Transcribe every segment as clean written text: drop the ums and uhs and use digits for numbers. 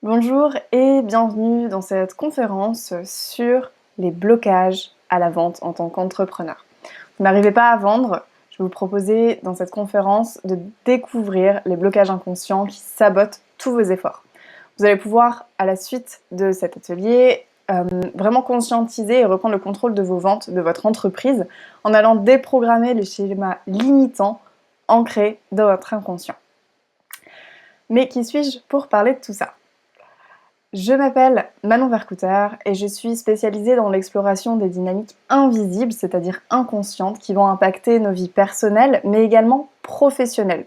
Bonjour et bienvenue dans cette conférence sur les blocages à la vente en tant qu'entrepreneur. Vous n'arrivez pas à vendre, je vais vous proposer dans cette conférence de découvrir les blocages inconscients qui sabotent tous vos efforts. Vous allez pouvoir, à la suite de cet atelier, vraiment conscientiser et reprendre le contrôle de vos ventes, de votre entreprise, en allant déprogrammer les schémas limitants ancrés dans votre inconscient. Mais qui suis-je pour parler de tout ça ? Je m'appelle Manon Vercouter et je suis spécialisée dans l'exploration des dynamiques invisibles, c'est-à-dire inconscientes, qui vont impacter nos vies personnelles, mais également professionnelles.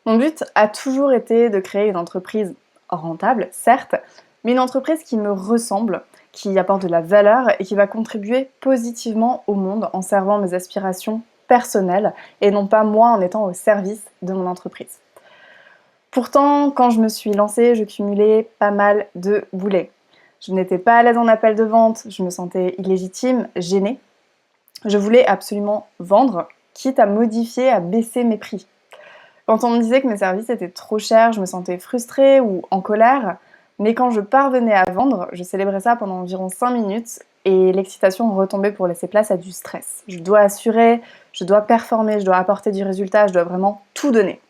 Mon but a toujours été de créer une entreprise rentable, certes, mais une entreprise qui me ressemble, qui apporte de la valeur et qui va contribuer positivement au monde en servant mes aspirations personnelles et non pas moi en étant au service de mon entreprise. Pourtant, quand je me suis lancée, je cumulais pas mal de boulets. Je n'étais pas à l'aise en appel de vente, je me sentais illégitime, gênée. Je voulais absolument vendre, quitte à modifier, à baisser mes prix. Quand on me disait que mes services étaient trop chers, je me sentais frustrée ou en colère. Mais quand je parvenais à vendre, je célébrais ça pendant environ 5 minutes et l'excitation retombait pour laisser place à du stress. Je dois assurer, je dois performer, je dois apporter du résultat, je dois vraiment tout donner.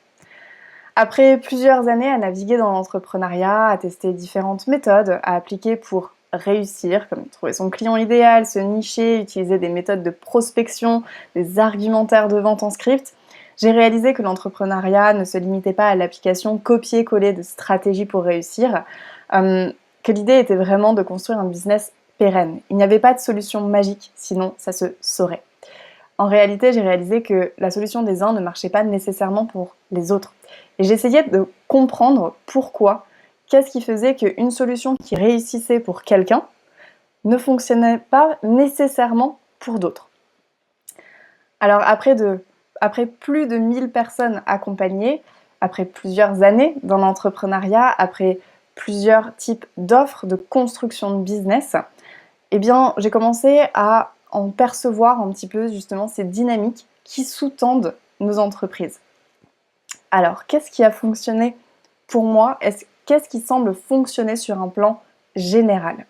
Après plusieurs années à naviguer dans l'entrepreneuriat, à tester différentes méthodes, à appliquer pour réussir, comme trouver son client idéal, se nicher, utiliser des méthodes de prospection, des argumentaires de vente en script, j'ai réalisé que l'entrepreneuriat ne se limitait pas à l'application copier-coller de stratégies pour réussir, que l'idée était vraiment de construire un business pérenne. Il n'y avait pas de solution magique, sinon ça se saurait. En réalité, j'ai réalisé que la solution des uns ne marchait pas nécessairement pour les autres. Et j'essayais de comprendre pourquoi, qu'est-ce qui faisait qu'une solution qui réussissait pour quelqu'un ne fonctionnait pas nécessairement pour d'autres. Alors après plus de 1000 personnes accompagnées, après plusieurs années dans l'entrepreneuriat, après plusieurs types d'offres de construction de business, eh bien, j'ai commencé à en percevoir un petit peu justement ces dynamiques qui sous-tendent nos entreprises. Alors, qu'est-ce qui a fonctionné pour moi? Qu'est-ce qui semble fonctionner sur un plan général?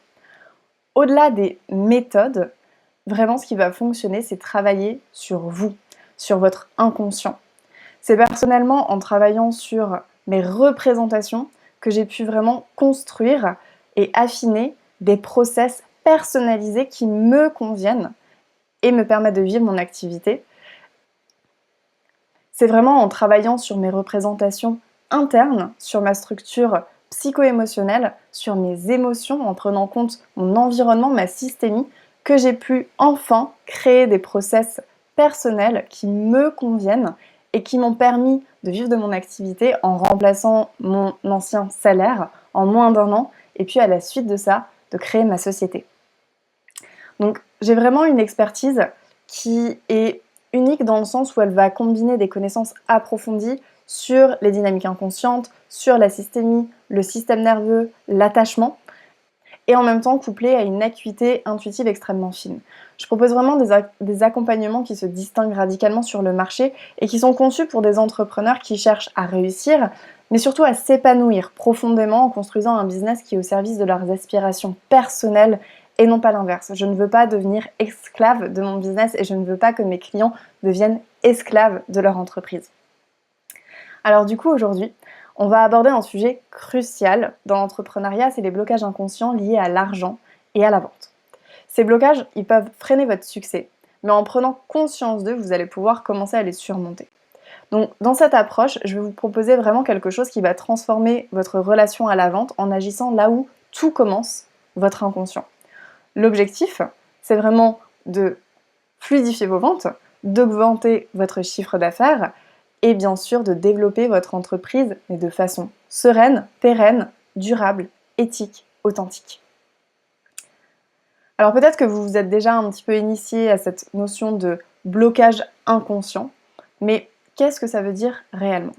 Au-delà des méthodes, vraiment ce qui va fonctionner, c'est travailler sur vous, sur votre inconscient. C'est personnellement en travaillant sur mes représentations que j'ai pu vraiment construire et affiner des process personnalisés qui me conviennent et me permettent de vivre mon activité. C'est vraiment en travaillant sur mes représentations internes, sur ma structure psycho-émotionnelle, sur mes émotions, en prenant en compte mon environnement, ma systémie, que j'ai pu enfin créer des process personnels qui me conviennent et qui m'ont permis de vivre de mon activité en remplaçant mon ancien salaire en moins d'1 an et puis à la suite de ça, de créer ma société. Donc j'ai vraiment une expertise qui est unique dans le sens où elle va combiner des connaissances approfondies sur les dynamiques inconscientes, sur la systémie, le système nerveux, l'attachement, et en même temps couplée à une acuité intuitive extrêmement fine. Je propose vraiment des accompagnements qui se distinguent radicalement sur le marché et qui sont conçus pour des entrepreneurs qui cherchent à réussir, mais surtout à s'épanouir profondément en construisant un business qui est au service de leurs aspirations personnelles et non pas l'inverse. Je ne veux pas devenir esclave de mon business et je ne veux pas que mes clients deviennent esclaves de leur entreprise. Alors du coup, aujourd'hui, on va aborder un sujet crucial dans l'entrepreneuriat, c'est les blocages inconscients liés à l'argent et à la vente. Ces blocages, ils peuvent freiner votre succès, mais en prenant conscience d'eux, vous allez pouvoir commencer à les surmonter. Donc dans cette approche, je vais vous proposer vraiment quelque chose qui va transformer votre relation à la vente en agissant là où tout commence, votre inconscient. L'objectif, c'est vraiment de fluidifier vos ventes, d'augmenter votre chiffre d'affaires et bien sûr de développer votre entreprise, mais de façon sereine, pérenne, durable, éthique, authentique. Alors peut-être que vous vous êtes déjà un petit peu initié à cette notion de blocage inconscient, mais qu'est-ce que ça veut dire réellement?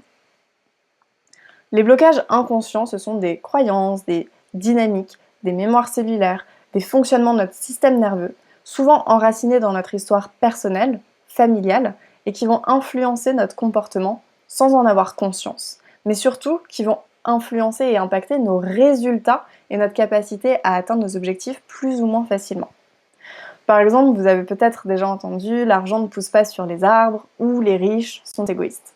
Les blocages inconscients, ce sont des croyances, des dynamiques, des mémoires cellulaires, des fonctionnements de notre système nerveux, souvent enracinés dans notre histoire personnelle, familiale, et qui vont influencer notre comportement sans en avoir conscience, mais surtout qui vont influencer et impacter nos résultats et notre capacité à atteindre nos objectifs plus ou moins facilement. Par exemple, vous avez peut-être déjà entendu «l'argent ne pousse pas sur les arbres» ou «les riches sont égoïstes».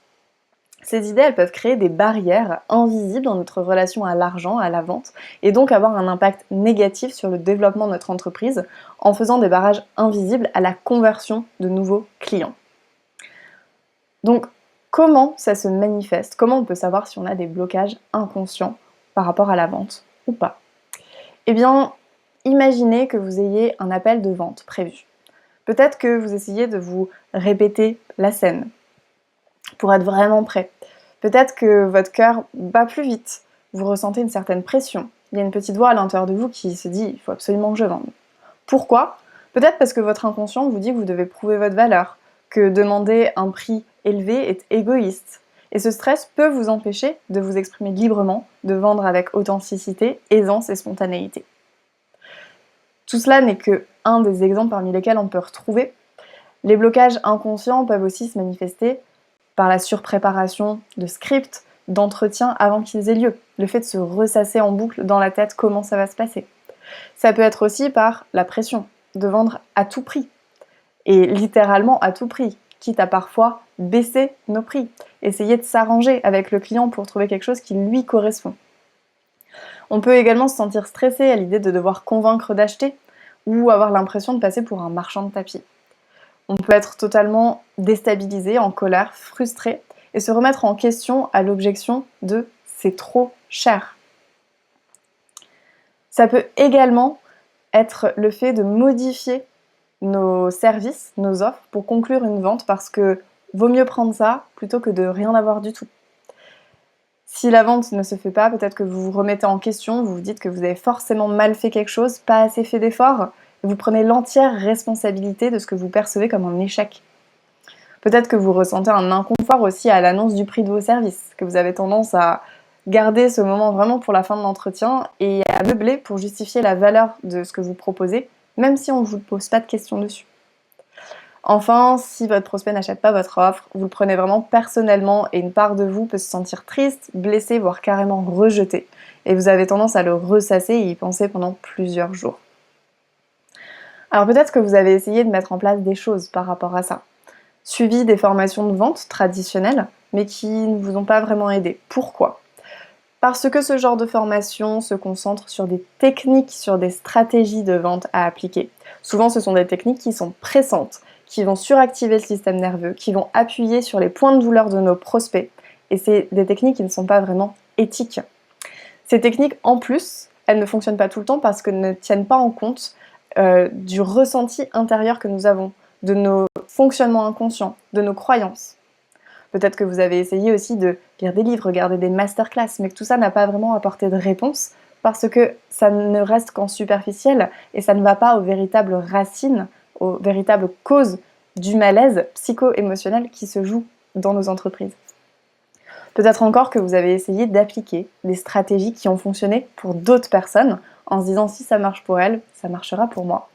Ces idées, elles peuvent créer des barrières invisibles dans notre relation à l'argent, à la vente, et donc avoir un impact négatif sur le développement de notre entreprise en faisant des barrages invisibles à la conversion de nouveaux clients. Donc, comment ça se manifeste? Comment on peut savoir si on a des blocages inconscients par rapport à la vente ou pas? Eh bien, imaginez que vous ayez un appel de vente prévu. Peut-être que vous essayez de vous répéter la scène pour être vraiment prêt. Peut-être que votre cœur bat plus vite, vous ressentez une certaine pression. Il y a une petite voix à l'intérieur de vous qui se dit « il faut absolument que je vende ». Pourquoi? Peut-être parce que votre inconscient vous dit que vous devez prouver votre valeur, que demander un prix élevé est égoïste. Et ce stress peut vous empêcher de vous exprimer librement, de vendre avec authenticité, aisance et spontanéité. Tout cela n'est que un des exemples parmi lesquels on peut retrouver. Les blocages inconscients peuvent aussi se manifester par la surpréparation de scripts, d'entretiens avant qu'ils aient lieu. Le fait de se ressasser en boucle dans la tête comment ça va se passer. Ça peut être aussi par la pression, de vendre à tout prix. Et littéralement à tout prix, quitte à parfois baisser nos prix. Essayer de s'arranger avec le client pour trouver quelque chose qui lui correspond. On peut également se sentir stressé à l'idée de devoir convaincre d'acheter ou avoir l'impression de passer pour un marchand de tapis. On peut être totalement déstabilisé, en colère, frustré et se remettre en question à l'objection de « c'est trop cher ». Ça peut également être le fait de modifier nos services, nos offres pour conclure une vente parce que vaut mieux prendre ça plutôt que de rien avoir du tout. Si la vente ne se fait pas, peut-être que vous vous remettez en question, vous vous dites que vous avez forcément mal fait quelque chose, pas assez fait d'efforts, et vous prenez l'entière responsabilité de ce que vous percevez comme un échec. Peut-être que vous ressentez un inconfort aussi à l'annonce du prix de vos services, que vous avez tendance à garder ce moment vraiment pour la fin de l'entretien et à meubler pour justifier la valeur de ce que vous proposez, même si on ne vous pose pas de questions dessus. Enfin, si votre prospect n'achète pas votre offre, vous le prenez vraiment personnellement et une part de vous peut se sentir triste, blessée, voire carrément rejetée. Et vous avez tendance à le ressasser et y penser pendant plusieurs jours. Alors peut-être que vous avez essayé de mettre en place des choses par rapport à ça. Suivi des formations de vente traditionnelles, mais qui ne vous ont pas vraiment aidé. Pourquoi? Parce que ce genre de formation se concentre sur des techniques, sur des stratégies de vente à appliquer. Souvent, ce sont des techniques qui sont pressantes, qui vont suractiver le système nerveux, qui vont appuyer sur les points de douleur de nos prospects. Et c'est des techniques qui ne sont pas vraiment éthiques. Ces techniques, en plus, elles ne fonctionnent pas tout le temps parce qu'elles ne tiennent pas en compte du ressenti intérieur que nous avons, de nos fonctionnements inconscients, de nos croyances. Peut-être que vous avez essayé aussi de lire des livres, regarder des masterclass, mais que tout ça n'a pas vraiment apporté de réponse parce que ça ne reste qu'en superficiel et ça ne va pas aux véritables racines, aux véritables causes du malaise psycho-émotionnel qui se joue dans nos entreprises. Peut-être encore que vous avez essayé d'appliquer des stratégies qui ont fonctionné pour d'autres personnes en se disant si ça marche pour elle, ça marchera pour moi.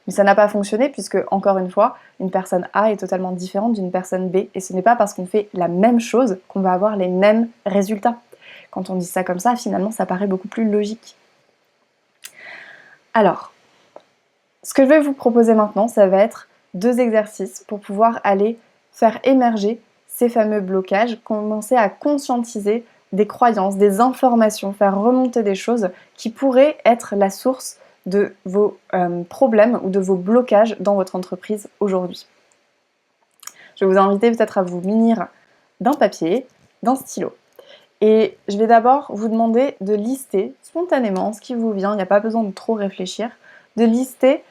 Mais ça n'a pas fonctionné puisque, encore une fois, une personne A est totalement différente d'une personne B et ce n'est pas parce qu'on fait la même chose qu'on va avoir les mêmes résultats. Quand on dit ça comme ça, finalement, ça paraît beaucoup plus logique. Alors, ce que je vais vous proposer maintenant, ça va être 2 exercices pour pouvoir aller faire émerger ces fameux blocages, commencer à conscientiser des croyances, des informations, faire remonter des choses qui pourraient être la source de vos problèmes ou de vos blocages dans votre entreprise aujourd'hui. Je vais vous inviter peut-être à vous munir d'un papier, d'un stylo. Et je vais d'abord vous demander de lister spontanément ce qui vous vient, il n'y a pas besoin de trop réfléchir, de lister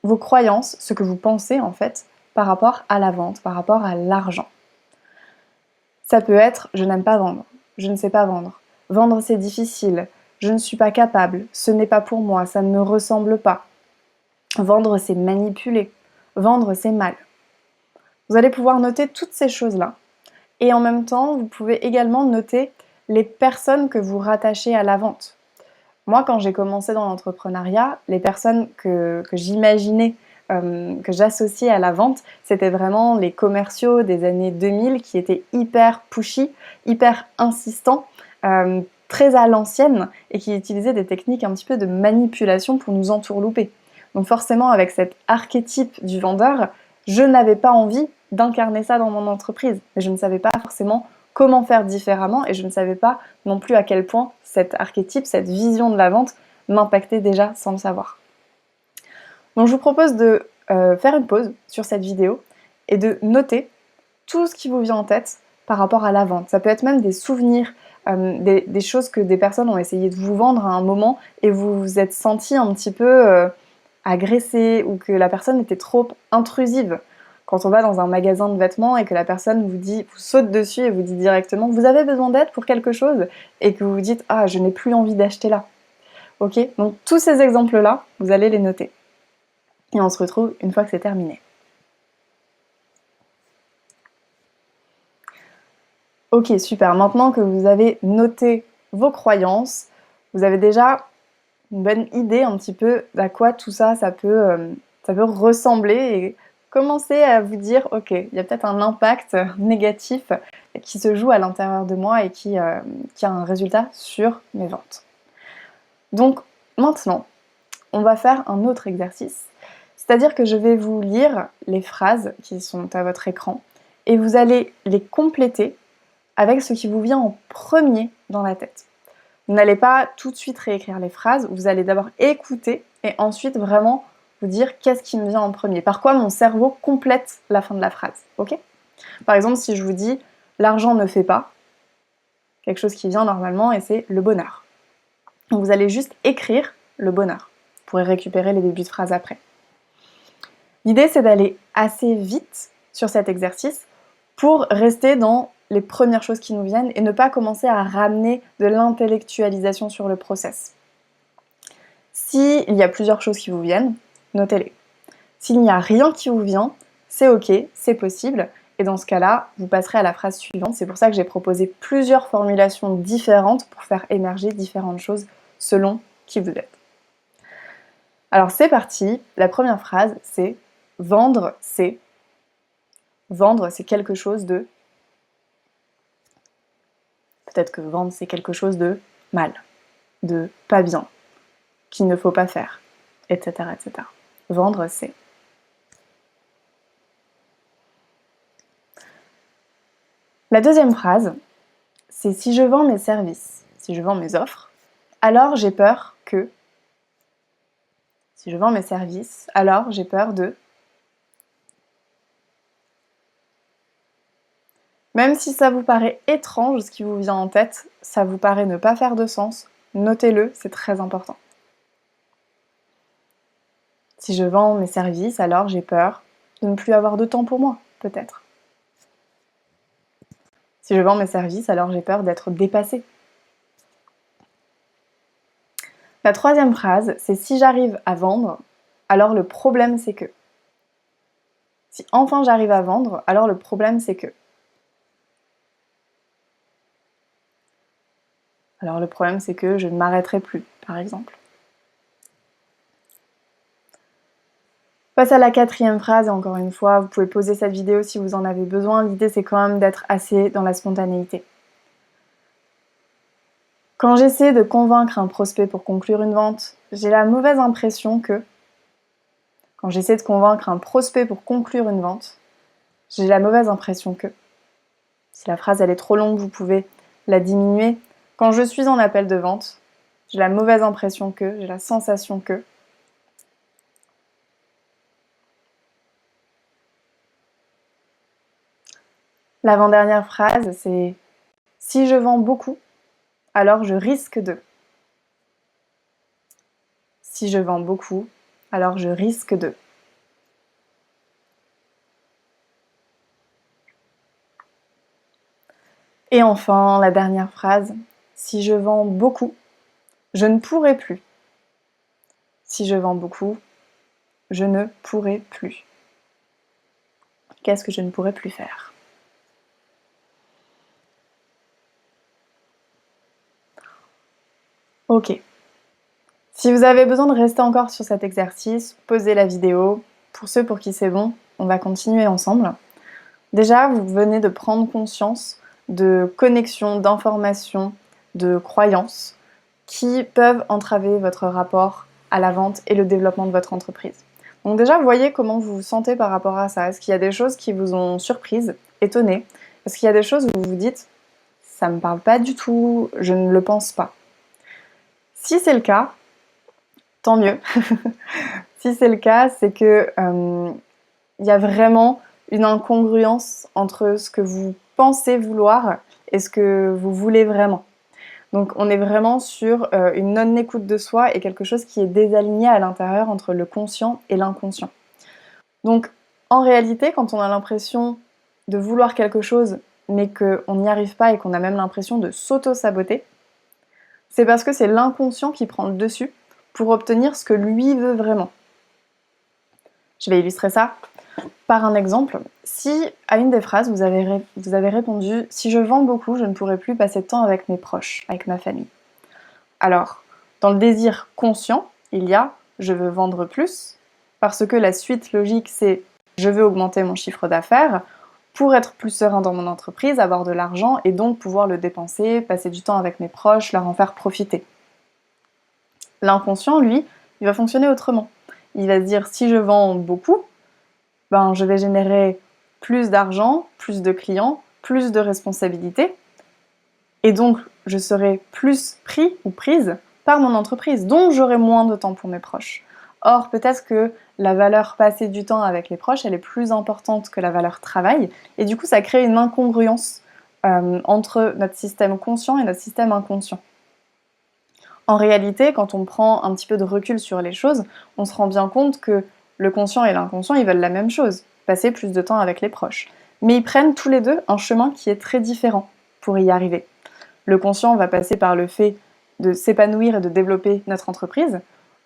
vos croyances, ce que vous pensez en fait, par rapport à la vente, par rapport à l'argent. Ça peut être « je n'aime pas vendre »,« je ne sais pas vendre »,« vendre c'est difficile »,« je ne suis pas capable »,« ce n'est pas pour moi »,« ça ne me ressemble pas »,« vendre c'est manipuler »,« vendre c'est mal ». Vous allez pouvoir noter toutes ces choses-là. Et en même temps, vous pouvez également noter les personnes que vous rattachez à la vente. Moi, quand j'ai commencé dans l'entrepreneuriat, les personnes que j'imaginais, que j'associais à la vente, c'était vraiment les commerciaux des années 2000 qui étaient hyper pushy, hyper insistants, très à l'ancienne et qui utilisait des techniques un petit peu de manipulation pour nous entourlouper. Donc forcément, avec cet archétype du vendeur, je n'avais pas envie d'incarner ça dans mon entreprise, mais je ne savais pas forcément comment faire différemment et je ne savais pas non plus à quel point cet archétype, cette vision de la vente m'impactait déjà sans le savoir. Donc je vous propose de faire une pause sur cette vidéo et de noter tout ce qui vous vient en tête par rapport à la vente. Ça peut être même des souvenirs, des choses que des personnes ont essayé de vous vendre à un moment et vous vous êtes senti un petit peu agressé ou que la personne était trop intrusive. Quand on va dans un magasin de vêtements et que la personne vous saute dessus et vous dit directement « Vous avez besoin d'aide pour quelque chose ?» et que vous vous dites « Ah, je n'ai plus envie d'acheter là. » Ok ? Donc tous ces exemples-là, vous allez les noter. Et on se retrouve une fois que c'est terminé. Ok, super. Maintenant que vous avez noté vos croyances, vous avez déjà une bonne idée un petit peu à quoi tout ça, ça peut ressembler et commencer à vous dire, ok, il y a peut-être un impact négatif qui se joue à l'intérieur de moi et qui a un résultat sur mes ventes. Donc maintenant, on va faire un autre exercice. C'est-à-dire que je vais vous lire les phrases qui sont à votre écran et vous allez les compléter avec ce qui vous vient en premier dans la tête. Vous n'allez pas tout de suite réécrire les phrases, vous allez d'abord écouter et ensuite vraiment vous dire qu'est-ce qui me vient en premier, par quoi mon cerveau complète la fin de la phrase, ok ? Par exemple, si je vous dis « l'argent ne fait pas », quelque chose qui vient normalement et c'est le bonheur. Donc vous allez juste écrire le bonheur. Vous pourrez récupérer les débuts de phrase après. L'idée, c'est d'aller assez vite sur cet exercice pour rester dans les premières choses qui nous viennent et ne pas commencer à ramener de l'intellectualisation sur le process. S'il y a plusieurs choses qui vous viennent, notez-les. S'il n'y a rien qui vous vient, c'est ok, c'est possible, et dans ce cas-là, vous passerez à la phrase suivante. C'est pour ça que j'ai proposé plusieurs formulations différentes pour faire émerger différentes choses selon qui vous êtes. Alors c'est parti, la première phrase c'est « vendre c'est ». Vendre c'est quelque chose de... Peut-être que vendre c'est quelque chose de mal, de pas bien, qu'il ne faut pas faire, etc. etc. Vendre c'est... La deuxième phrase, c'est si je vends mes services, si je vends mes offres, alors j'ai peur que... Si je vends mes services, alors j'ai peur de... Même si ça vous paraît étrange ce qui vous vient en tête, ça vous paraît ne pas faire de sens, notez-le, c'est très important. Si je vends mes services, alors j'ai peur de ne plus avoir de temps pour moi, peut-être. Si je vends mes services, alors j'ai peur d'être dépassée. La troisième phrase, c'est si j'arrive à vendre, alors le problème c'est que. Si enfin j'arrive à vendre, alors le problème c'est que. Alors le problème c'est que je ne m'arrêterai plus, par exemple. Passe à la quatrième phrase, et encore une fois, vous pouvez poser cette vidéo si vous en avez besoin. L'idée c'est quand même d'être assez dans la spontanéité. Quand j'essaie de convaincre un prospect pour conclure une vente, j'ai la mauvaise impression que... Quand j'essaie de convaincre un prospect pour conclure une vente, j'ai la mauvaise impression que... Si la phrase elle est trop longue, vous pouvez la diminuer. Quand je suis en appel de vente, j'ai la mauvaise impression que, j'ai la sensation que... L'avant-dernière phrase, c'est « Si je vends beaucoup, alors je risque de... » Si je vends beaucoup, alors je risque de... Et enfin, la dernière phrase, « Si je vends beaucoup, je ne pourrai plus. » Si je vends beaucoup, je ne pourrai plus. Qu'est-ce que je ne pourrai plus faire ? Ok. Si vous avez besoin de rester encore sur cet exercice, posez la vidéo. Pour ceux pour qui c'est bon, on va continuer ensemble. Déjà, vous venez de prendre conscience de connexions, d'informations, de croyances qui peuvent entraver votre rapport à la vente et le développement de votre entreprise. Donc déjà, voyez comment vous vous sentez par rapport à ça. Est-ce qu'il y a des choses qui vous ont surprise, étonnée? Est-ce qu'il y a des choses où vous vous dites « ça me parle pas du tout, je ne le pense pas ». Si c'est le cas, tant mieux. Si c'est le cas, c'est que y a vraiment une incongruence entre ce que vous pensez vouloir et ce que vous voulez vraiment. Donc on est vraiment sur une non-écoute de soi et quelque chose qui est désaligné à l'intérieur entre le conscient et l'inconscient. Donc en réalité, quand on a l'impression de vouloir quelque chose mais qu'on n'y arrive pas et qu'on a même l'impression de s'auto-saboter, c'est parce que c'est l'inconscient qui prend le dessus pour obtenir ce que lui veut vraiment. Je vais illustrer ça par un exemple. Si à une des phrases vous avez répondu « si je vends beaucoup, je ne pourrai plus passer de temps avec mes proches, avec ma famille ». Alors, dans le désir conscient, il y a « je veux vendre plus » parce que la suite logique c'est « je veux augmenter mon chiffre d'affaires » pour être plus serein dans mon entreprise, avoir de l'argent et donc pouvoir le dépenser, passer du temps avec mes proches, leur en faire profiter. L'inconscient, lui, il va fonctionner autrement. Il va se dire « si je vends beaucoup, je vais générer plus d'argent, plus de clients, plus de responsabilités, et donc je serai plus pris ou prise par mon entreprise, donc j'aurai moins de temps pour mes proches. Or, peut-être que la valeur passer du temps avec les proches, elle est plus importante que la valeur travail, et du coup ça crée une incongruence entre notre système conscient et notre système inconscient. En réalité, quand on prend un petit peu de recul sur les choses, on se rend bien compte que le conscient et l'inconscient, ils veulent la même chose, passer plus de temps avec les proches. Mais ils prennent tous les deux un chemin qui est très différent pour y arriver. Le conscient va passer par le fait de s'épanouir et de développer notre entreprise,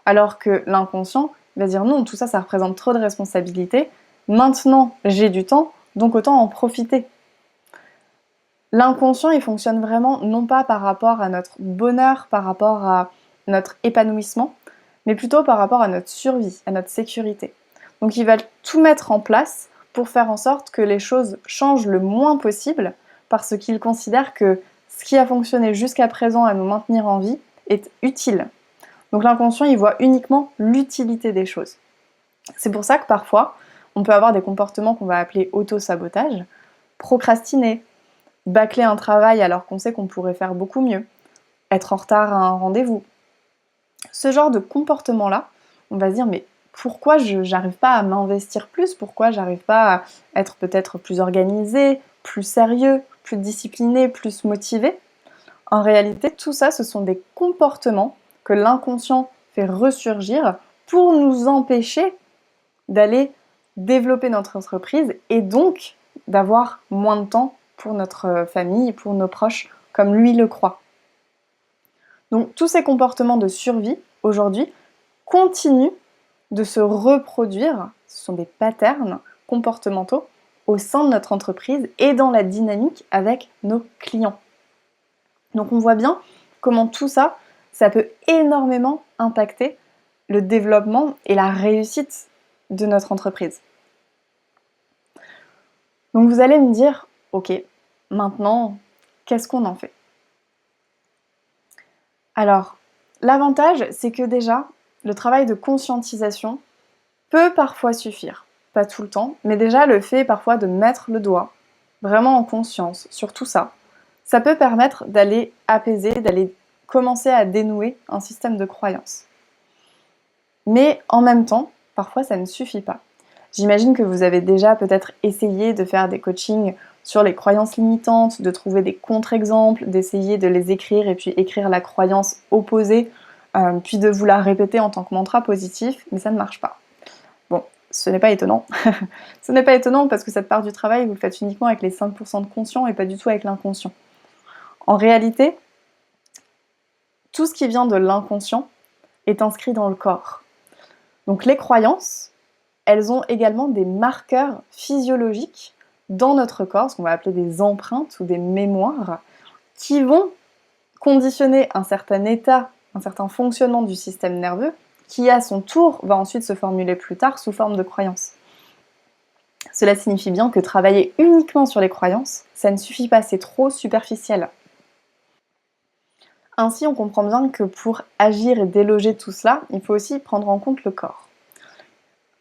alors que l'inconscient va dire non, tout ça, ça représente trop de responsabilités, maintenant j'ai du temps, donc autant en profiter. L'inconscient, il fonctionne vraiment non pas par rapport à notre bonheur, par rapport à notre épanouissement, mais plutôt par rapport à notre survie, à notre sécurité. Donc il va tout mettre en place pour faire en sorte que les choses changent le moins possible, parce qu'il considère que ce qui a fonctionné jusqu'à présent à nous maintenir en vie est utile. Donc l'inconscient, il voit uniquement l'utilité des choses. C'est pour ça que parfois, on peut avoir des comportements qu'on va appeler auto-sabotage, procrastiner, bâcler un travail alors qu'on sait qu'on pourrait faire beaucoup mieux, être en retard à un rendez-vous. Ce genre de comportement-là, on va se dire mais pourquoi j'arrive pas à m'investir plus? Pourquoi j'arrive pas à être peut-être plus organisé, plus sérieux, plus discipliné, plus motivé? En réalité, tout ça, ce sont des comportements que l'inconscient fait ressurgir pour nous empêcher d'aller développer notre entreprise et donc d'avoir moins de temps pour notre famille, pour nos proches, comme lui le croit. Donc tous ces comportements de survie, aujourd'hui, continuent de se reproduire, ce sont des patterns comportementaux au sein de notre entreprise et dans la dynamique avec nos clients. Donc on voit bien comment tout ça, ça peut énormément impacter le développement et la réussite de notre entreprise. Donc vous allez me dire, ok, maintenant, qu'est-ce qu'on en fait? Alors, l'avantage, c'est que déjà, le travail de conscientisation peut parfois suffire. Pas tout le temps, mais déjà le fait parfois de mettre le doigt, vraiment en conscience, sur tout ça, ça peut permettre d'aller apaiser, d'aller commencer à dénouer un système de croyances. Mais en même temps, parfois ça ne suffit pas. J'imagine que vous avez déjà peut-être essayé de faire des coachings sur les croyances limitantes, de trouver des contre-exemples, d'essayer de les écrire et puis écrire la croyance opposée, puis de vous la répéter en tant que mantra positif, mais ça ne marche pas. Bon, ce n'est pas étonnant. Ce n'est pas étonnant parce que cette part du travail, vous le faites uniquement avec les 5% de conscient et pas du tout avec l'inconscient. En réalité, tout ce qui vient de l'inconscient est inscrit dans le corps. Donc les croyances, elles ont également des marqueurs physiologiques dans notre corps, ce qu'on va appeler des empreintes ou des mémoires, qui vont conditionner un certain état, un certain fonctionnement du système nerveux, qui à son tour va ensuite se formuler plus tard sous forme de croyances. Cela signifie bien que travailler uniquement sur les croyances, ça ne suffit pas, c'est trop superficiel. Ainsi, on comprend bien que pour agir et déloger tout cela, il faut aussi prendre en compte le corps.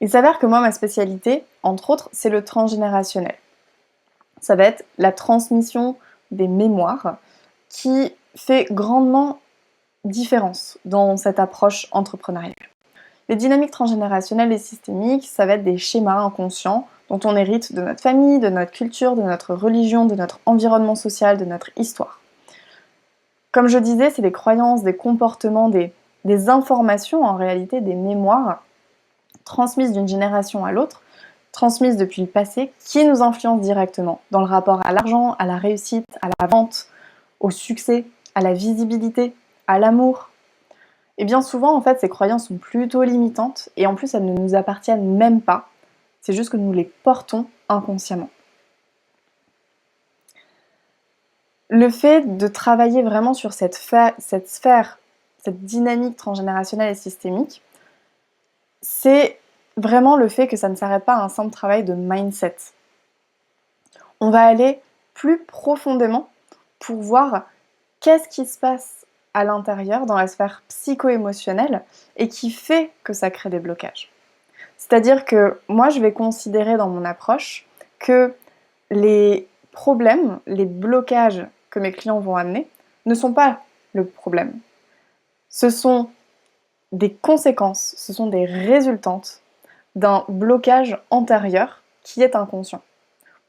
Il s'avère que moi, ma spécialité, entre autres, c'est le transgénérationnel. Ça va être la transmission des mémoires qui fait grandement différence dans cette approche entrepreneuriale. Les dynamiques transgénérationnelles et systémiques, ça va être des schémas inconscients dont on hérite de notre famille, de notre culture, de notre religion, de notre environnement social, de notre histoire. Comme je disais, c'est des croyances, des comportements, des informations en réalité, des mémoires transmises d'une génération à l'autre, transmises depuis le passé, qui nous influencent directement dans le rapport à l'argent, à la réussite, à la vente, au succès, à la visibilité, à l'amour. Et bien souvent, en fait, ces croyances sont plutôt limitantes et en plus, elles ne nous appartiennent même pas. C'est juste que nous les portons inconsciemment. Le fait de travailler vraiment sur cette sphère, cette dynamique transgénérationnelle et systémique, c'est vraiment le fait que ça ne s'arrête pas à un simple travail de mindset. On va aller plus profondément pour voir qu'est-ce qui se passe à l'intérieur, dans la sphère psycho-émotionnelle, et qui fait que ça crée des blocages. C'est-à-dire que moi, je vais considérer dans mon approche que les problèmes, les blocages que mes clients vont amener ne sont pas le problème. Ce sont des conséquences, ce sont des résultantes d'un blocage antérieur qui est inconscient.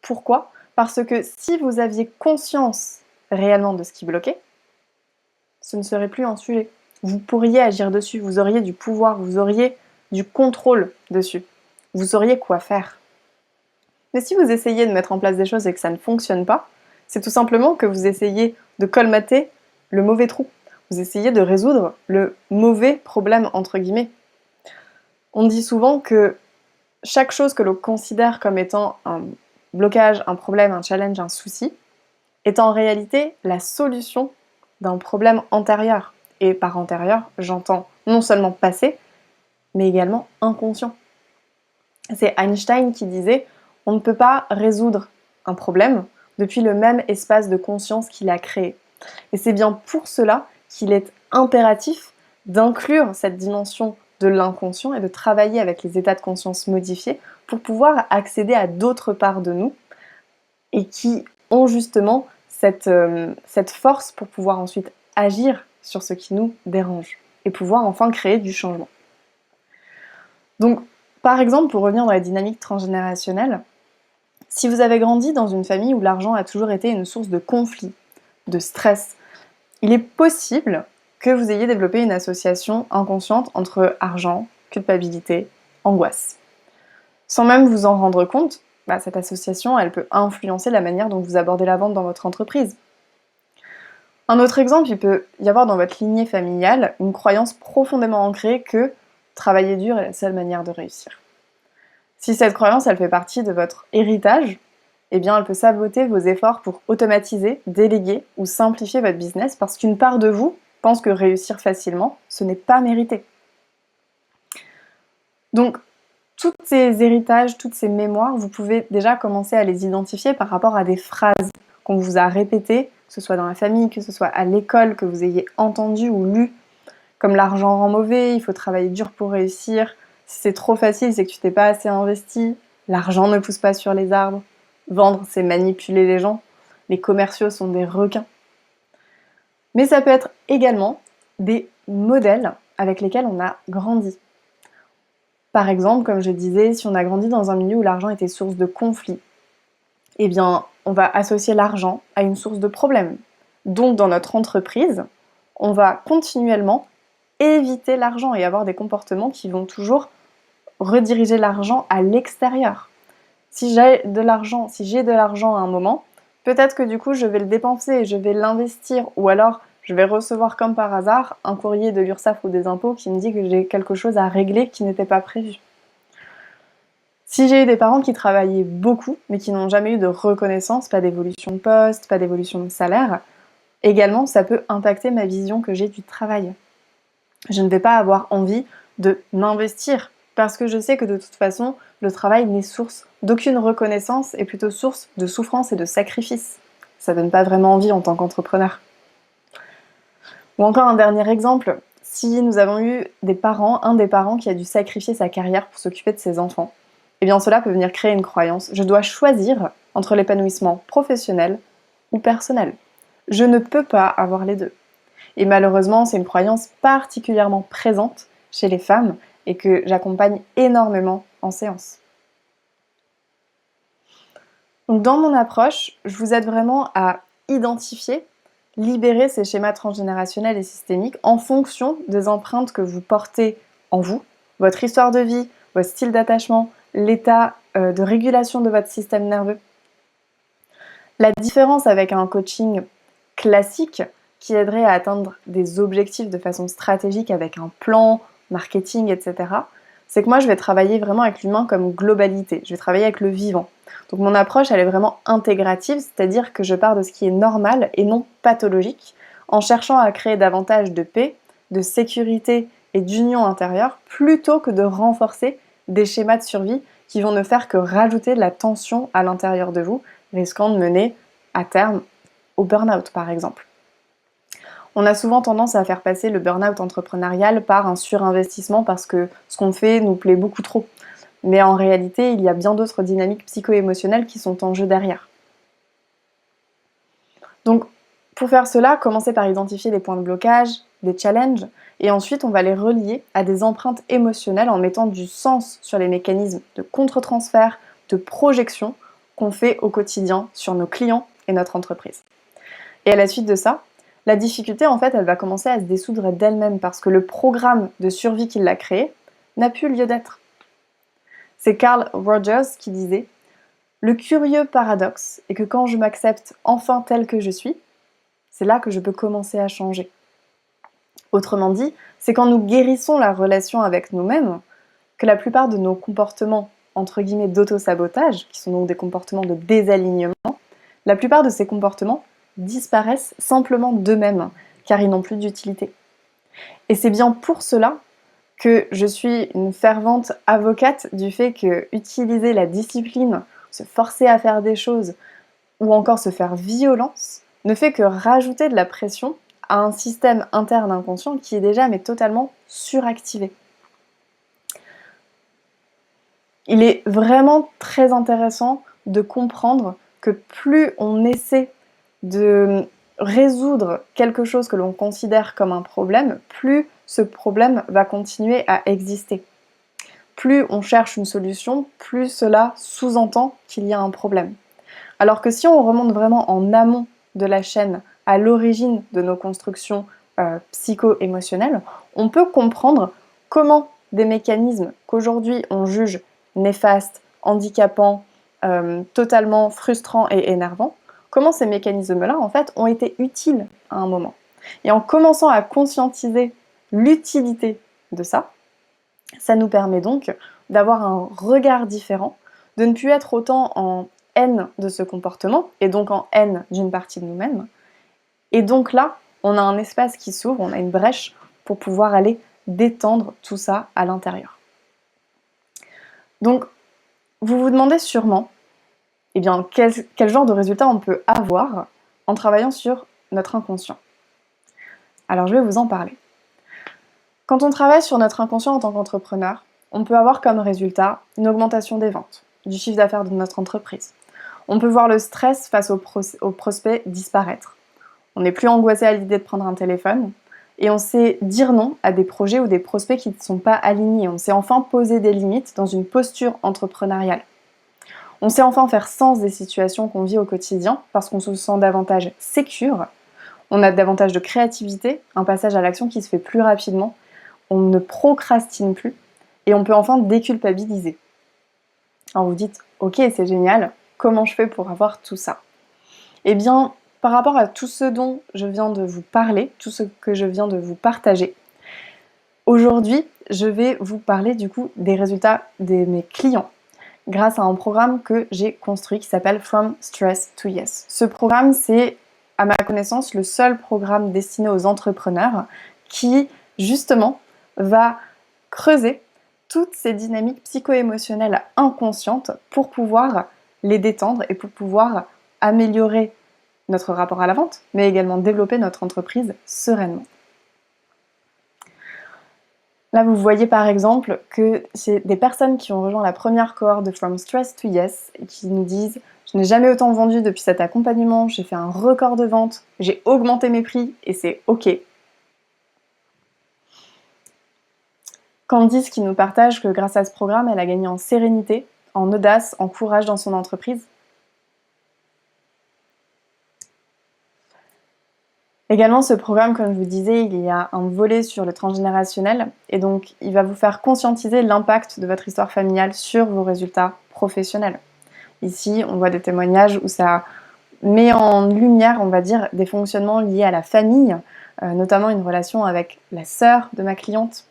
Pourquoi ? Parce que si vous aviez conscience réellement de ce qui bloquait, ce ne serait plus un sujet. Vous pourriez agir dessus, vous auriez du pouvoir, vous auriez du contrôle dessus. Vous sauriez quoi faire. Mais si vous essayez de mettre en place des choses et que ça ne fonctionne pas, c'est tout simplement que vous essayez de colmater le mauvais trou. Vous essayez de résoudre le mauvais problème, entre guillemets. On dit souvent que chaque chose que l'on considère comme étant un blocage, un problème, un challenge, un souci, est en réalité la solution d'un problème antérieur. Et par antérieur, j'entends non seulement passé, mais également inconscient. C'est Einstein qui disait « On ne peut pas résoudre un problème depuis le même espace de conscience qu'il a créé ». Et c'est bien pour cela qu'il est impératif d'inclure cette dimension de l'inconscient et de travailler avec les états de conscience modifiés pour pouvoir accéder à d'autres parts de nous et qui ont justement cette force pour pouvoir ensuite agir sur ce qui nous dérange et pouvoir enfin créer du changement. Donc, par exemple, pour revenir dans la dynamique transgénérationnelle, si vous avez grandi dans une famille où l'argent a toujours été une source de conflit, de stress, il est possible que vous ayez développé une association inconsciente entre argent, culpabilité, angoisse. Sans même vous en rendre compte, cette association, elle peut influencer la manière dont vous abordez la vente dans votre entreprise. Un autre exemple, il peut y avoir dans votre lignée familiale une croyance profondément ancrée que travailler dur est la seule manière de réussir. Si cette croyance, elle fait partie de votre héritage, eh bien, elle peut saboter vos efforts pour automatiser, déléguer ou simplifier votre business parce qu'une part de vous pense que réussir facilement, ce n'est pas mérité. Donc, tous ces héritages, toutes ces mémoires, vous pouvez déjà commencer à les identifier par rapport à des phrases qu'on vous a répétées, que ce soit dans la famille, que ce soit à l'école, que vous ayez entendu ou lu, comme l'argent rend mauvais, il faut travailler dur pour réussir, si c'est trop facile, c'est que tu t'es pas assez investi, l'argent ne pousse pas sur les arbres, vendre, c'est manipuler les gens, les commerciaux sont des requins. Mais ça peut être également des modèles avec lesquels on a grandi. Par exemple, comme je disais, si on a grandi dans un milieu où l'argent était source de conflit, eh bien, on va associer l'argent à une source de problème. Donc, dans notre entreprise, on va continuellement éviter l'argent et avoir des comportements qui vont toujours rediriger l'argent à l'extérieur. Si j'ai de l'argent à un moment, peut-être que du coup je vais le dépenser, je vais l'investir, ou alors je vais recevoir comme par hasard un courrier de l'URSSAF ou des impôts qui me dit que j'ai quelque chose à régler qui n'était pas prévu. Si j'ai eu des parents qui travaillaient beaucoup, mais qui n'ont jamais eu de reconnaissance, pas d'évolution de poste, pas d'évolution de salaire, également ça peut impacter ma vision que j'ai du travail. Je ne vais pas avoir envie de m'investir parce que je sais que de toute façon, le travail n'est source d'aucune reconnaissance et plutôt source de souffrance et de sacrifice. Ça donne pas vraiment envie en tant qu'entrepreneur. Ou encore un dernier exemple, si nous avons eu un des parents qui a dû sacrifier sa carrière pour s'occuper de ses enfants, eh bien cela peut venir créer une croyance. Je dois choisir entre l'épanouissement professionnel ou personnel. Je ne peux pas avoir les deux. Et malheureusement, c'est une croyance particulièrement présente chez les femmes et que j'accompagne énormément en séance. Donc dans mon approche, je vous aide vraiment à identifier, libérer ces schémas transgénérationnels et systémiques en fonction des empreintes que vous portez en vous, votre histoire de vie, votre style d'attachement, l'état de régulation de votre système nerveux. La différence avec un coaching classique qui aiderait à atteindre des objectifs de façon stratégique avec un plan, marketing, etc., c'est que moi je vais travailler vraiment avec l'humain comme globalité, je vais travailler avec le vivant. Donc mon approche elle est vraiment intégrative, c'est-à-dire que je pars de ce qui est normal et non pathologique, en cherchant à créer davantage de paix, de sécurité et d'union intérieure, plutôt que de renforcer des schémas de survie qui vont ne faire que rajouter de la tension à l'intérieur de vous, risquant de mener à terme au burn-out par exemple. On a souvent tendance à faire passer le burn-out entrepreneurial par un surinvestissement parce que ce qu'on fait nous plaît beaucoup trop. Mais en réalité, il y a bien d'autres dynamiques psycho-émotionnelles qui sont en jeu derrière. Donc, pour faire cela, commencez par identifier des points de blocage, des challenges, et ensuite on va les relier à des empreintes émotionnelles en mettant du sens sur les mécanismes de contre-transfert, de projection qu'on fait au quotidien sur nos clients et notre entreprise. Et à la suite de ça, la difficulté, en fait, elle va commencer à se dissoudre d'elle-même parce que le programme de survie qui l'a créé n'a plus lieu d'être. C'est Carl Rogers qui disait « Le curieux paradoxe est que quand je m'accepte enfin tel que je suis, c'est là que je peux commencer à changer. » Autrement dit, c'est quand nous guérissons la relation avec nous-mêmes que la plupart de nos comportements, entre guillemets, d'auto-sabotage, qui sont donc des comportements de désalignement, la plupart de ces comportements disparaissent simplement d'eux-mêmes, car ils n'ont plus d'utilité. Et c'est bien pour cela que je suis une fervente avocate du fait que utiliser la discipline, se forcer à faire des choses, ou encore se faire violence, ne fait que rajouter de la pression à un système interne inconscient qui est déjà mais totalement suractivé. Il est vraiment très intéressant de comprendre que plus on essaie de résoudre quelque chose que l'on considère comme un problème, plus ce problème va continuer à exister. Plus on cherche une solution, plus cela sous-entend qu'il y a un problème. Alors que si on remonte vraiment en amont de la chaîne, à l'origine de nos constructions psycho-émotionnelles, on peut comprendre comment des mécanismes qu'aujourd'hui on juge néfastes, handicapants, totalement frustrants et énervants, comment ces mécanismes-là, en fait, ont été utiles à un moment. Et en commençant à conscientiser l'utilité de ça, ça nous permet donc d'avoir un regard différent, de ne plus être autant en haine de ce comportement, et donc en haine d'une partie de nous-mêmes. Et donc là, on a un espace qui s'ouvre, on a une brèche pour pouvoir aller détendre tout ça à l'intérieur. Donc, vous vous demandez sûrement, eh bien, quel genre de résultat on peut avoir en travaillant sur notre inconscient. Alors, je vais vous en parler. Quand on travaille sur notre inconscient en tant qu'entrepreneur, on peut avoir comme résultat une augmentation des ventes, du chiffre d'affaires de notre entreprise. On peut voir le stress face aux prospects disparaître. On n'est plus angoissé à l'idée de prendre un téléphone et on sait dire non à des projets ou des prospects qui ne sont pas alignés. On sait enfin poser des limites dans une posture entrepreneuriale. On sait enfin faire sens des situations qu'on vit au quotidien parce qu'on se sent davantage sécure. On a davantage de créativité, un passage à l'action qui se fait plus rapidement. On ne procrastine plus et on peut enfin déculpabiliser. Alors vous dites, ok, c'est génial, comment je fais pour avoir tout ça? Eh bien, par rapport à tout ce dont je viens de vous parler, tout ce que je viens de vous partager, aujourd'hui, je vais vous parler du coup des résultats de mes clients grâce à un programme que j'ai construit qui s'appelle From Stress to Yes. Ce programme, c'est, à ma connaissance, le seul programme destiné aux entrepreneurs qui, justement, va creuser toutes ces dynamiques psycho-émotionnelles inconscientes pour pouvoir les détendre et pour pouvoir améliorer notre rapport à la vente, mais également développer notre entreprise sereinement. Là, vous voyez par exemple que c'est des personnes qui ont rejoint la première cohorte de From Stress to Yes et qui nous disent: je n'ai jamais autant vendu depuis cet accompagnement, j'ai fait un record de vente, j'ai augmenté mes prix et c'est OK. Candice qui nous partage que grâce à ce programme, elle a gagné en sérénité, en audace, en courage dans son entreprise. Également, ce programme, comme je vous disais, il y a un volet sur le transgénérationnel et donc il va vous faire conscientiser l'impact de votre histoire familiale sur vos résultats professionnels. Ici, on voit des témoignages où ça met en lumière, on va dire, des fonctionnements liés à la famille, notamment une relation avec la sœur de ma cliente,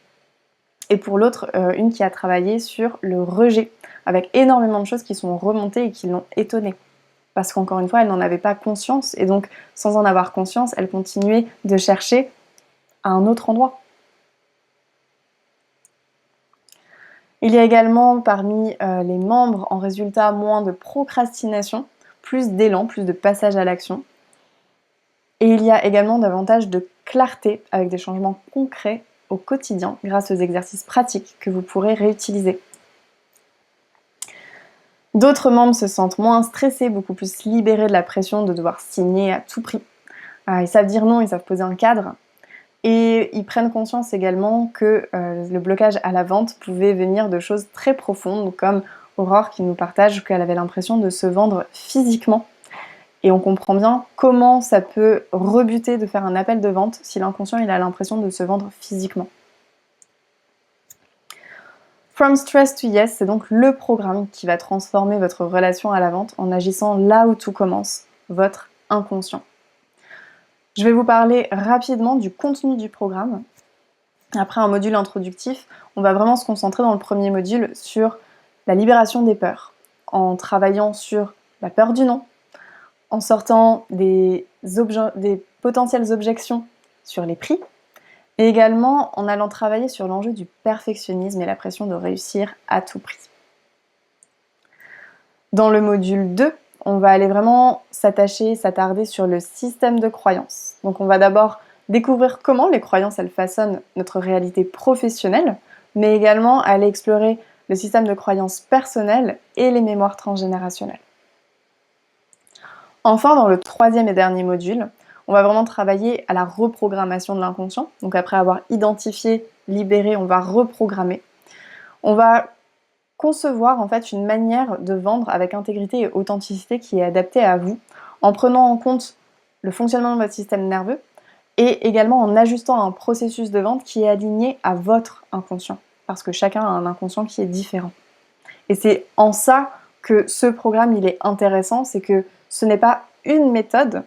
et pour l'autre, une qui a travaillé sur le rejet, avec énormément de choses qui sont remontées et qui l'ont étonnée. Parce qu'encore une fois, elle n'en avait pas conscience, et donc sans en avoir conscience, elle continuait de chercher à un autre endroit. Il y a également parmi les membres en résultat moins de procrastination, plus d'élan, plus de passage à l'action. Et il y a également davantage de clarté avec des changements concrets au quotidien grâce aux exercices pratiques que vous pourrez réutiliser. D'autres membres se sentent moins stressés, beaucoup plus libérés de la pression de devoir signer à tout prix. Ils savent dire non, ils savent poser un cadre. Et ils prennent conscience également que le blocage à la vente pouvait venir de choses très profondes, comme Aurore qui nous partage qu'elle avait l'impression de se vendre physiquement. Et on comprend bien comment ça peut rebuter de faire un appel de vente si l'inconscient il a l'impression de se vendre physiquement. From Stress to Yes, c'est donc le programme qui va transformer votre relation à la vente en agissant là où tout commence, votre inconscient. Je vais vous parler rapidement du contenu du programme. Après un module introductif, on va vraiment se concentrer dans le premier module sur la libération des peurs, en travaillant sur la peur du non, en sortant des potentielles objections sur les prix, et également en allant travailler sur l'enjeu du perfectionnisme et la pression de réussir à tout prix. Dans le module 2, on va aller vraiment s'attarder sur le système de croyances. Donc on va d'abord découvrir comment les croyances elles façonnent notre réalité professionnelle, mais également aller explorer le système de croyances personnelles et les mémoires transgénérationnelles. Enfin, dans le troisième et dernier module, on va vraiment travailler à la reprogrammation de l'inconscient. Donc après avoir identifié, libéré, on va reprogrammer. On va concevoir en fait une manière de vendre avec intégrité et authenticité qui est adaptée à vous, en prenant en compte le fonctionnement de votre système nerveux et également en ajustant un processus de vente qui est aligné à votre inconscient, parce que chacun a un inconscient qui est différent. Et c'est en ça que ce programme il est intéressant, c'est que ce n'est pas une méthode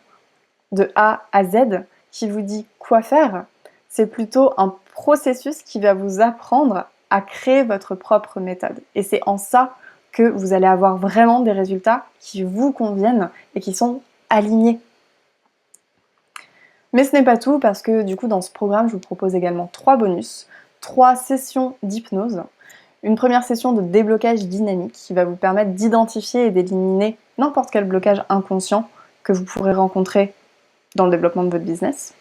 de A à Z qui vous dit quoi faire, c'est plutôt un processus qui va vous apprendre à créer votre propre méthode. Et c'est en ça que vous allez avoir vraiment des résultats qui vous conviennent et qui sont alignés. Mais ce n'est pas tout parce que du coup dans ce programme je vous propose également 3 bonus, 3 sessions d'hypnose. Une première session de déblocage dynamique qui va vous permettre d'identifier et d'éliminer n'importe quel blocage inconscient que vous pourrez rencontrer dans le développement de votre business.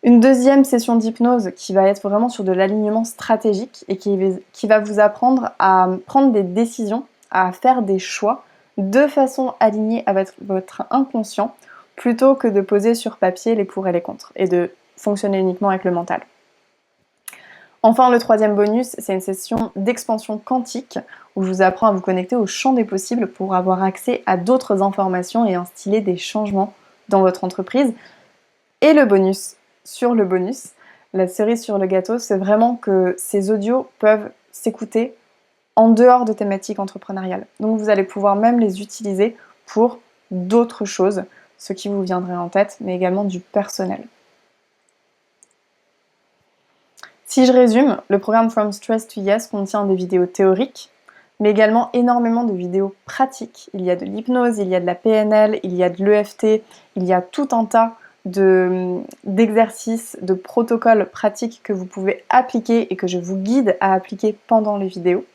Une deuxième session d'hypnose qui va être vraiment sur de l'alignement stratégique et qui va vous apprendre à prendre des décisions, à faire des choix de façon alignée avec votre inconscient plutôt que de poser sur papier les pour et les contre et de fonctionner uniquement avec le mental. Enfin, le troisième bonus, c'est une session d'expansion quantique où je vous apprends à vous connecter au champ des possibles pour avoir accès à d'autres informations et instiller des changements dans votre entreprise. Et le bonus sur le bonus, la cerise sur le gâteau, c'est vraiment que ces audios peuvent s'écouter en dehors de thématiques entrepreneuriales. Donc vous allez pouvoir même les utiliser pour d'autres choses, ce qui vous viendrait en tête, mais également du personnel. Si je résume, le programme From Stress to Yes contient des vidéos théoriques, mais également énormément de vidéos pratiques. Il y a de l'hypnose, il y a de la PNL, il y a de l'EFT, il y a tout un tas d'exercices, de protocoles pratiques que vous pouvez appliquer et que je vous guide à appliquer pendant les vidéos.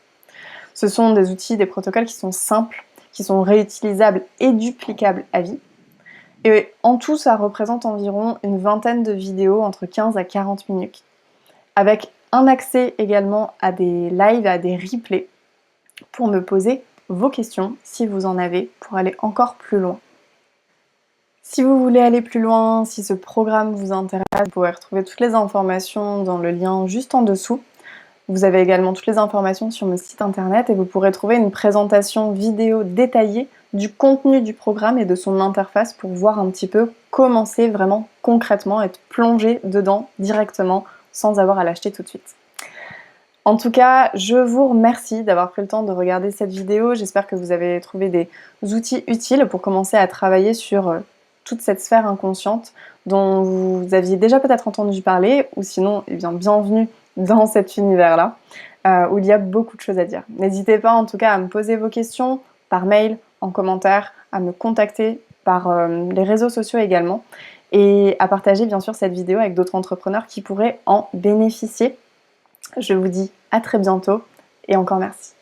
Ce sont des outils, des protocoles qui sont simples, qui sont réutilisables et duplicables à vie. Et en tout, ça représente environ une vingtaine de vidéos entre 15 à 40 minutes, avec un accès également à des lives, à des replays pour me poser vos questions si vous en avez pour aller encore plus loin. Si vous voulez aller plus loin, si ce programme vous intéresse, vous pouvez retrouver toutes les informations dans le lien juste en dessous. Vous avez également toutes les informations sur mon site internet et vous pourrez trouver une présentation vidéo détaillée du contenu du programme et de son interface pour voir un petit peu comment c'est vraiment concrètement, être plongé dedans directement sans avoir à l'acheter tout de suite. En tout cas, je vous remercie d'avoir pris le temps de regarder cette vidéo. J'espère que vous avez trouvé des outils utiles pour commencer à travailler sur toute cette sphère inconsciente dont vous aviez déjà peut-être entendu parler, ou sinon, eh bien, bienvenue dans cet univers-là, où il y a beaucoup de choses à dire. N'hésitez pas en tout cas à me poser vos questions par mail, en commentaire, à me contacter par les réseaux sociaux également, et à partager bien sûr cette vidéo avec d'autres entrepreneurs qui pourraient en bénéficier. Je vous dis à très bientôt et encore merci.